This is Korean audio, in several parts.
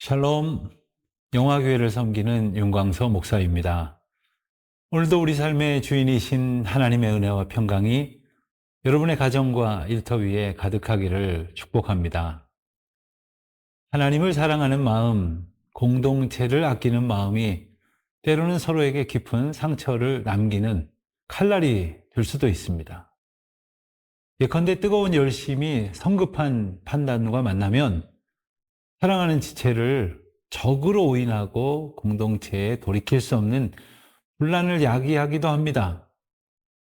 샬롬, 영화교회를 섬기는 윤광서 목사입니다. 오늘도 우리 삶의 주인이신 하나님의 은혜와 평강이 여러분의 가정과 일터 위에 가득하기를 축복합니다. 하나님을 사랑하는 마음, 공동체를 아끼는 마음이 때로는 서로에게 깊은 상처를 남기는 칼날이 될 수도 있습니다. 예컨대 뜨거운 열심이 성급한 판단과 만나면 사랑하는 지체를 적으로 오인하고 공동체에 돌이킬 수 없는 분란을 야기하기도 합니다.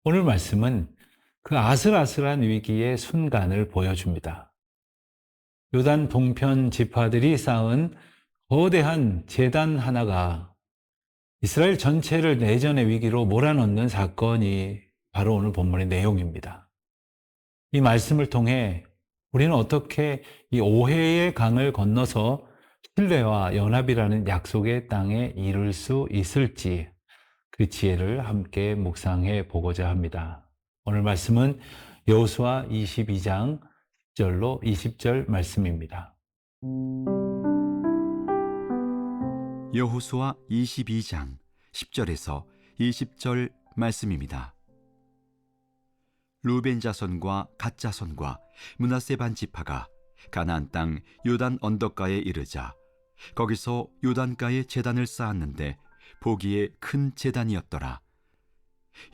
오늘 말씀은 그 아슬아슬한 위기의 순간을 보여줍니다. 요단 동편 지파들이 쌓은 거대한 제단 하나가 이스라엘 전체를 내전의 위기로 몰아넣는 사건이 바로 오늘 본문의 내용입니다. 이 말씀을 통해 우리는 어떻게 이 오해의 강을 건너서 신뢰와 연합이라는 약속의 땅에 이룰 수 있을지 그 지혜를 함께 묵상해 보고자 합니다. 오늘 말씀은 여호수아 22장 10절로 20절 말씀입니다. 여호수아 22장 10절에서 20절 말씀입니다. 루벤 자손과 갓 자손과 므낫세 반 지파가 가나안 땅 요단 언덕가에 이르자 거기서 요단가에 제단을 쌓았는데 보기에 큰 제단이었더라.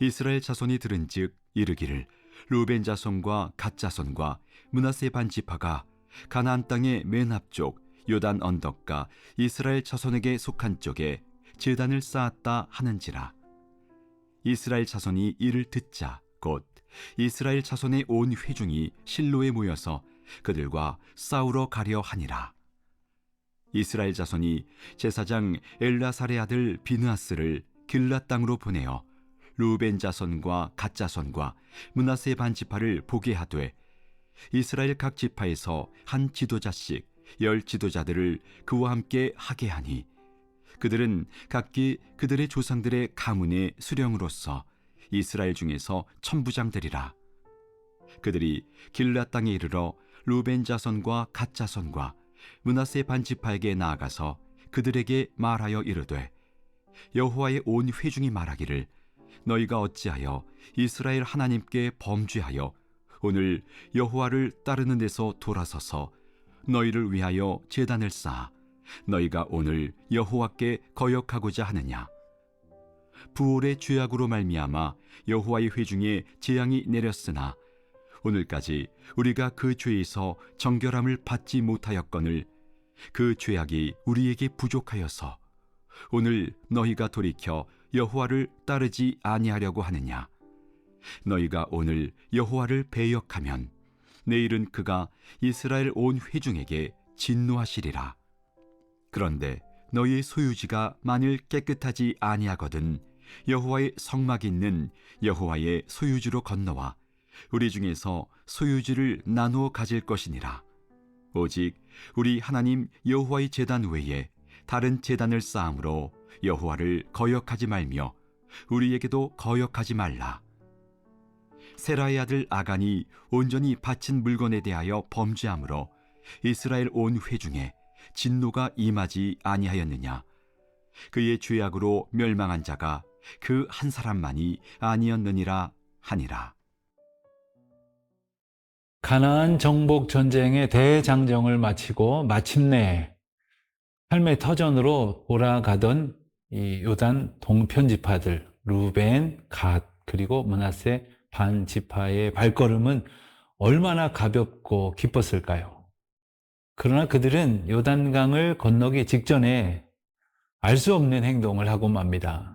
이스라엘 자손이 들은즉 이르기를 루벤 자손과 갓 자손과 므낫세 반 지파가 가나안 땅의 맨 앞쪽 요단 언덕가 이스라엘 자손에게 속한 쪽에 제단을 쌓았다 하는지라. 이스라엘 자손이 이를 듣자 곧 이스라엘 자손의 온 회중이 실로에 모여서 그들과 싸우러 가려 하니라. 이스라엘 자손이 제사장 엘라살의 아들 비느하스를 길랏 땅으로 보내어 루벤 자손과 갓 자손과 므낫세 반 지파를 보게 하되 이스라엘 각 지파에서 한 지도자씩 10 지도자들을 그와 함께 하게 하니 그들은 각기 그들의 조상들의 가문의 수령으로서 이스라엘 중에서 천부장들이라. 그들이 길랏 땅에 이르러 루벤 자손과 갓 자손과 므낫세 반 지파에게 나아가서 그들에게 말하여 이르되 여호와의 온 회중이 말하기를 너희가 어찌하여 이스라엘 하나님께 범죄하여 오늘 여호와를 따르는 데서 돌아서서 너희를 위하여 제단을 쌓아 너희가 오늘 여호와께 거역하고자 하느냐. 부올의 죄악으로 말미암아 여호와의 회중에 재앙이 내렸으나 오늘까지 우리가 그 죄에서 정결함을 받지 못하였거늘 그 죄악이 우리에게 부족하여서 오늘 너희가 돌이켜 여호와를 따르지 아니하려고 하느냐. 너희가 오늘 여호와를 배역하면 내일은 그가 이스라엘 온 회중에게 진노하시리라. 그런데 너희의 소유지가 만일 깨끗하지 아니하거든 여호와의 성막이 있는 여호와의 소유지로 건너와 우리 중에서 소유지를 나누어 가질 것이니라. 오직 우리 하나님 여호와의 제단 외에 다른 제단을 쌓음으로 여호와를 거역하지 말며 우리에게도 거역하지 말라. 세라의 아들 아간이 온전히 바친 물건에 대하여 범죄함으로 이스라엘 온 회중에 진노가 임하지 아니하였느냐. 그의 죄악으로 멸망한 자가 그 한 사람만이 아니었느니라 하니라. 가나안 정복 전쟁의 대장정을 마치고 마침내 삶의 터전으로 돌아가던 이 요단 동편 지파들 루벤, 갓 그리고 므낫세 반 지파의 발걸음은 얼마나 가볍고 기뻤을까요? 그러나 그들은 요단강을 건너기 직전에 알 수 없는 행동을 하고 맙니다.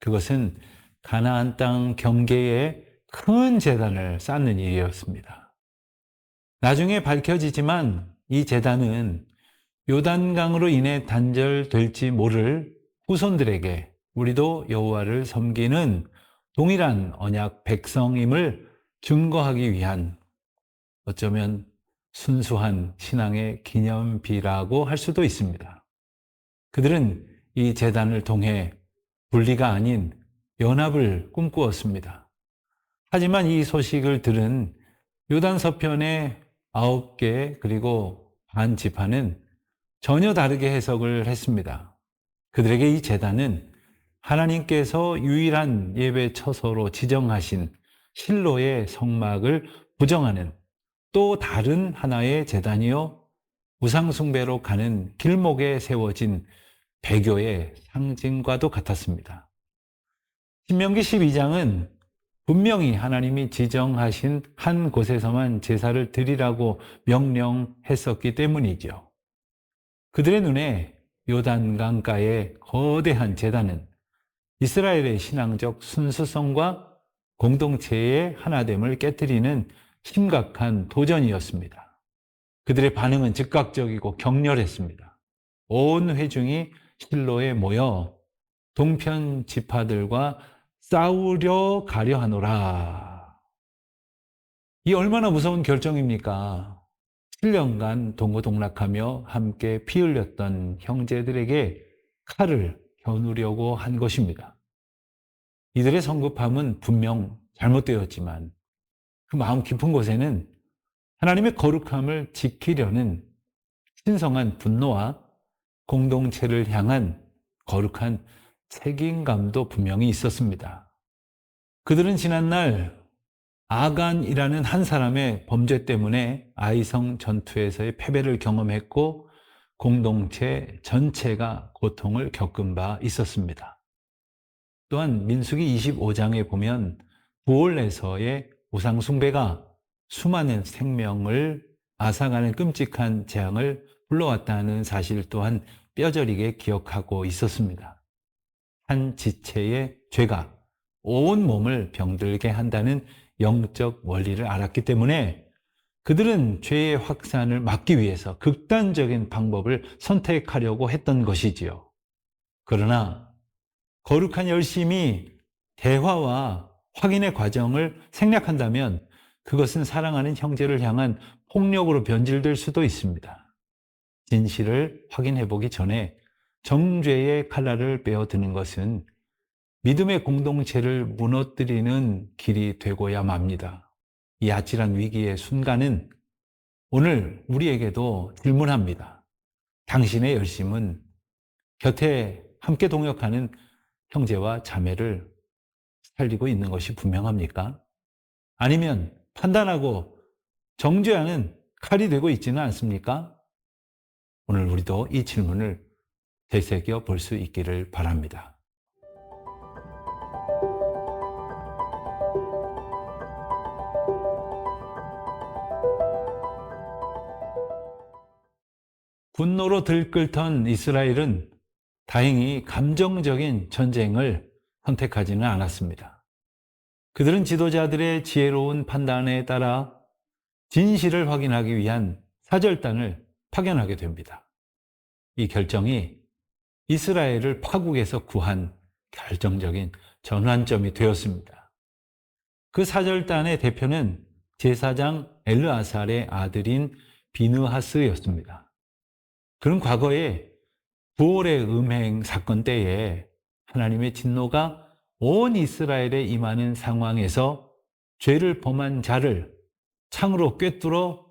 그것은 가나안 땅 경계에 큰 제단을 쌓는 일이었습니다. 나중에 밝혀지지만 이 제단은 요단강으로 인해 단절될지 모를 후손들에게 우리도 여호와를 섬기는 동일한 언약 백성임을 증거하기 위한 어쩌면 순수한 신앙의 기념비라고 할 수도 있습니다. 그들은 이 제단을 통해 분리가 아닌 연합을 꿈꾸었습니다. 하지만 이 소식을 들은 요단 서편의 9개 그리고 반 지파는 전혀 다르게 해석을 했습니다. 그들에게 이 제단은 하나님께서 유일한 예배 처소로 지정하신 실로의 성막을 부정하는 또 다른 하나의 제단이요 우상숭배로 가는 길목에 세워진 배교의 상징과도 같았습니다. 신명기 12장은 분명히 하나님이 지정하신 한 곳에서만 제사를 드리라고 명령했었기 때문이죠. 그들의 눈에 요단강가의 거대한 제단은 이스라엘의 신앙적 순수성과 공동체의 하나됨을 깨뜨리는 심각한 도전이었습니다. 그들의 반응은 즉각적이고 격렬했습니다. 온 회중이 실로에 모여 동편 지파들과 싸우려 가려 하노라. 이 얼마나 무서운 결정입니까? 7년간 동고동락하며 함께 피 흘렸던 형제들에게 칼을 겨누려고 한 것입니다. 이들의 성급함은 분명 잘못되었지만 그 마음 깊은 곳에는 하나님의 거룩함을 지키려는 신성한 분노와 공동체를 향한 거룩한 책임감도 분명히 있었습니다. 그들은 지난날 아간이라는 한 사람의 범죄 때문에 아이성 전투에서의 패배를 경험했고 공동체 전체가 고통을 겪은 바 있었습니다. 또한 민수기 25장에 보면 부올에서의 우상숭배가 수많은 생명을 앗아가는 끔찍한 재앙을 불러왔다는 사실 또한 뼈저리게 기억하고 있었습니다. 한 지체의 죄가 온 몸을 병들게 한다는 영적 원리를 알았기 때문에 그들은 죄의 확산을 막기 위해서 극단적인 방법을 선택하려고 했던 것이지요. 그러나 거룩한 열심이 대화와 확인의 과정을 생략한다면 그것은 사랑하는 형제를 향한 폭력으로 변질될 수도 있습니다. 진실을 확인해 보기 전에 정죄의 칼날을 빼어드는 것은 믿음의 공동체를 무너뜨리는 길이 되고야 맙니다. 이 아찔한 위기의 순간은 오늘 우리에게도 질문합니다. 당신의 열심은 곁에 함께 동역하는 형제와 자매를 살리고 있는 것이 분명합니까? 아니면 판단하고 정죄하는 칼이 되고 있지는 않습니까? 오늘 우리도 이 질문을 되새겨 볼 수 있기를 바랍니다. 분노로 들끓던 이스라엘은 다행히 감정적인 전쟁을 선택하지는 않았습니다. 그들은 지도자들의 지혜로운 판단에 따라 진실을 확인하기 위한 사절단을 파견하게 됩니다. 이 결정이 이스라엘을 파국에서 구한 결정적인 전환점이 되었습니다. 그 사절단의 대표는 제사장 엘르아살의 아들인 비느하스였습니다. 그는 과거에 부올의 음행 사건 때에 하나님의 진노가 온 이스라엘에 임하는 상황에서 죄를 범한 자를 창으로 꿰뚫어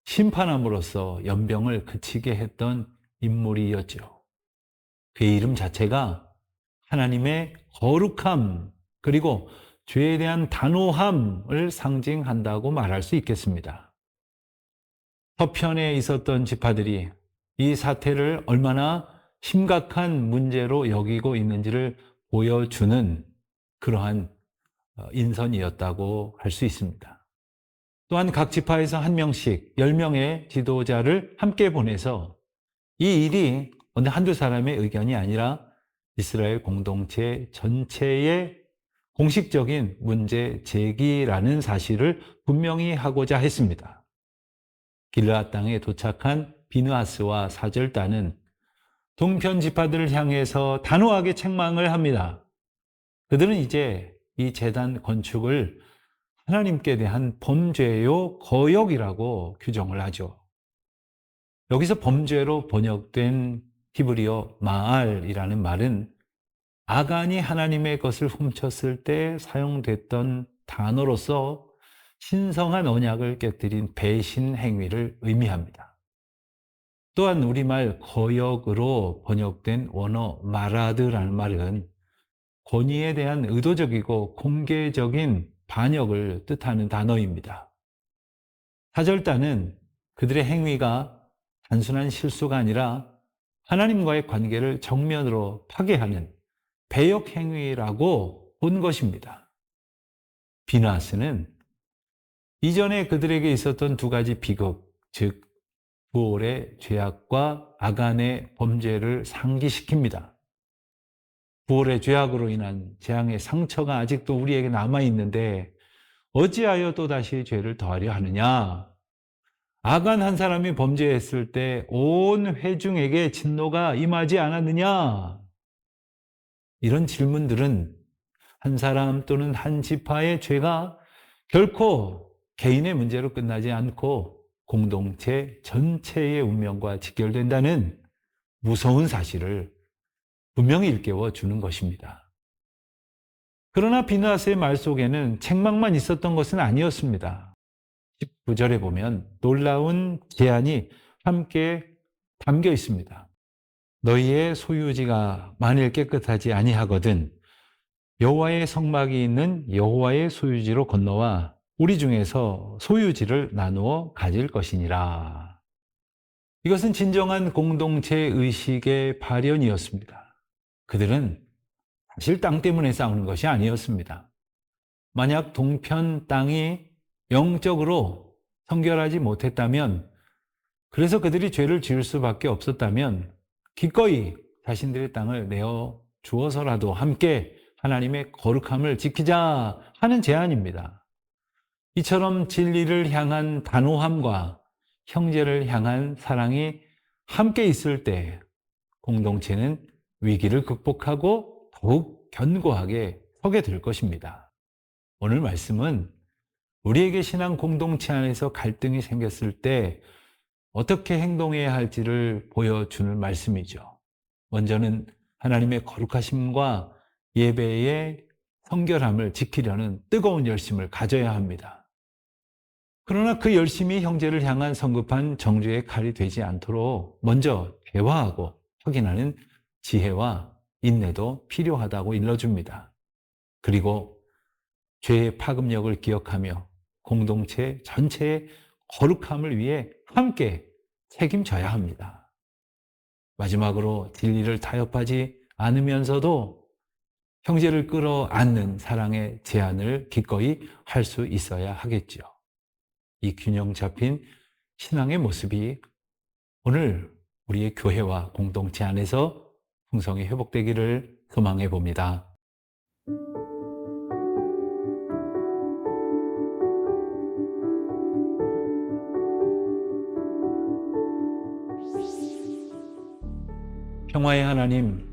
심판함으로써 연병을 그치게 했던 인물이었죠. 그의 이름 자체가 하나님의 거룩함 그리고 죄에 대한 단호함을 상징한다고 말할 수 있겠습니다. 서편에 있었던 지파들이 이 사태를 얼마나 심각한 문제로 여기고 있는지를 보여주는 그러한 인선이었다고 할 수 있습니다. 또한 각 지파에서 한 명씩 10명의 지도자를 함께 보내서 이 일이 어느 한두 사람의 의견이 아니라 이스라엘 공동체 전체의 공식적인 문제 제기라는 사실을 분명히 하고자 했습니다. 길르앗 땅에 도착한 비느하스와 사절단은 동편 지파들을 향해서 단호하게 책망을 합니다. 그들은 이제 이 제단 건축을 하나님께 대한 범죄요 거역이라고 규정을 하죠. 여기서 범죄로 번역된 히브리어 마알이라는 말은 아간이 하나님의 것을 훔쳤을 때 사용됐던 단어로서 신성한 언약을 깨뜨린 배신 행위를 의미합니다. 또한 우리말 거역으로 번역된 원어 마라드라는 말은 권위에 대한 의도적이고 공개적인 반역을 뜻하는 단어입니다. 사절단은 그들의 행위가 단순한 실수가 아니라 하나님과의 관계를 정면으로 파괴하는 배역 행위라고 본 것입니다. 비나스는 이전에 그들에게 있었던 두 가지 비극, 즉 부올의 죄악과 아간의 범죄를 상기시킵니다. 부올의 죄악으로 인한 재앙의 상처가 아직도 우리에게 남아있는데 어찌하여 또다시 죄를 더하려 하느냐? 아간 한 사람이 범죄했을 때 온 회중에게 진노가 임하지 않았느냐? 이런 질문들은 한 사람 또는 한 지파의 죄가 결코 개인의 문제로 끝나지 않고 공동체 전체의 운명과 직결된다는 무서운 사실을 분명히 일깨워 주는 것입니다. 그러나 비느하스의 말 속에는 책망만 있었던 것은 아니었습니다. 19절에 보면 놀라운 제안이 함께 담겨 있습니다. 너희의 소유지가 만일 깨끗하지 아니하거든 여호와의 성막이 있는 여호와의 소유지로 건너와 우리 중에서 소유지를 나누어 가질 것이니라. 이것은 진정한 공동체 의식의 발현이었습니다. 그들은 사실 땅 때문에 싸우는 것이 아니었습니다. 만약 동편 땅이 영적으로 성결하지 못했다면, 그래서 그들이 죄를 지을 수밖에 없었다면 기꺼이 자신들의 땅을 내어 주어서라도 함께 하나님의 거룩함을 지키자 하는 제안입니다. 이처럼 진리를 향한 단호함과 형제를 향한 사랑이 함께 있을 때 공동체는 위기를 극복하고 더욱 견고하게 서게 될 것입니다. 오늘 말씀은 우리에게 신앙 공동체 안에서 갈등이 생겼을 때 어떻게 행동해야 할지를 보여주는 말씀이죠. 먼저는 하나님의 거룩하심과 예배의 성결함을 지키려는 뜨거운 열심을 가져야 합니다. 그러나 그 열심이 형제를 향한 성급한 정죄의 칼이 되지 않도록 먼저 대화하고 확인하는 지혜와 인내도 필요하다고 일러줍니다. 그리고 죄의 파급력을 기억하며 공동체 전체의 거룩함을 위해 함께 책임져야 합니다. 마지막으로 진리를 타협하지 않으면서도 형제를 끌어안는 사랑의 제안을 기꺼이 할 수 있어야 하겠죠. 이 균형 잡힌 신앙의 모습이 오늘 우리의 교회와 공동체 안에서 풍성히 회복되기를 소망해 봅니다. 평화의 하나님,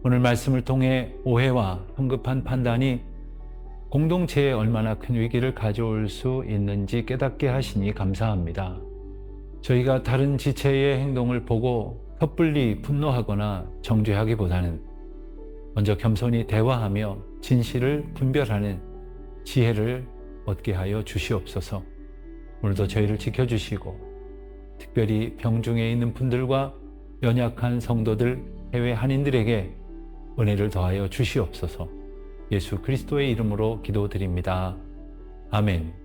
오늘 말씀을 통해 오해와 성급한 판단이 공동체에 얼마나 큰 위기를 가져올 수 있는지 깨닫게 하시니 감사합니다. 저희가 다른 지체의 행동을 보고 섣불리 분노하거나 정죄하기보다는 먼저 겸손히 대화하며 진실을 분별하는 지혜를 얻게 하여 주시옵소서. 오늘도 저희를 지켜주시고 특별히 병중에 있는 분들과 연약한 성도들, 해외 한인들에게 은혜를 더하여 주시옵소서. 예수 그리스도의 이름으로 기도드립니다. 아멘.